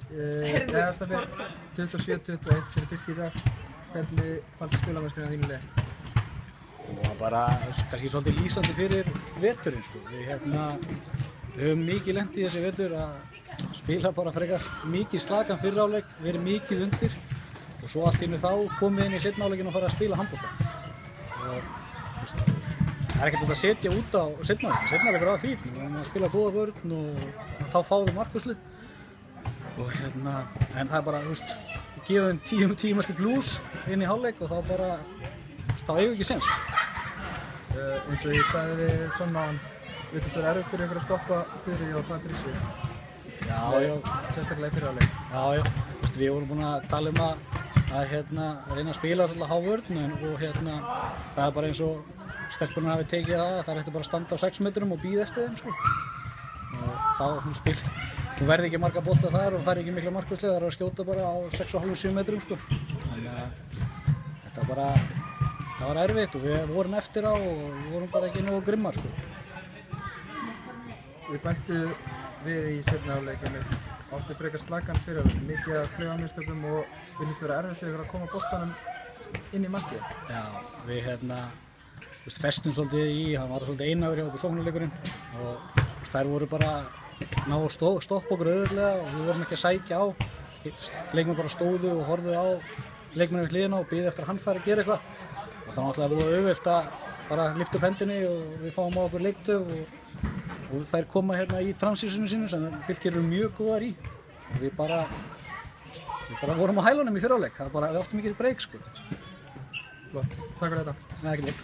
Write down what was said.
Jæja Stefán, 27-21 fyrir Fylki í dag. Hvernig fannst þér spilamennskuna á þínu liði? Það var bara kannski svolítið lýsandi fyrir veturinn sko. Við höfum mikið lent í þessi vetur að spila bara frekar mikið slakan fyrri hálfleik, verið mikið undir og svo allt í einu þá komið inn í seinni hálfleikinn og farið að spila handbolta. Það er ekkert að setja út á seinni hálfleikinn. Seinni hálfleikur var fínn, við varum að spila góða vörn og þá fáum við markvörslu. Og en það er bara, gefum 10 marka glús inn í hálfleik og þá bara, þá eigum við ekki séns. Eins og ég sagði við Sonna áðan, virtist vera erfitt fyrir ykkur að stoppa fyrir og Patrísíu. Já. Sérstaklega í fyrri hálfleik. Já, við vorum búin að tala um að reyna að spila svolítið hávörn og það er bara eins og stelpurnar hafi tekið það er hægt bara að standa á 6 metrum og bíða eftir þeim sko. Og þá þú verði ekki marga bolta þar og fær ekki mikla markvörslu, það er að skjóta bara á 6,5–7 metrum sko. Þannig að það var erfitt og við vorum eftir á og við vorum bara ekki nógu grimmar sko. Við bættu við í seinni hálfleikinn áttu frekar slakan fyrir hálfleik, mikið af klaufamistökum og virðist vera erfitt fyrir ykkur að koma boltanum inn í markið. Já, við festum svolítið í, hann var svolítið einhagur hjá okkur sóknarleikurinn og þær voru bara ná að stoppa okkur auðvitað og við vorum ekki að sækja á. Leikmenn bara stóðu og horfðu á leikmenn við hliðina og biðu eftir að hann færi að gera eitthvað. Og þá náttúrulega voru auðvelt að bara lyfta upp hendinni og við fáum á okkur leiktöf og þær koma hérna í transísinu sínu sem Fylkir eru mjög góðar í. Og við bara vorum á hælunum í fyrri hálfleik, við áttum mikið breyk sko. Flott, takk fyrir þetta. Nei, ekki neitt.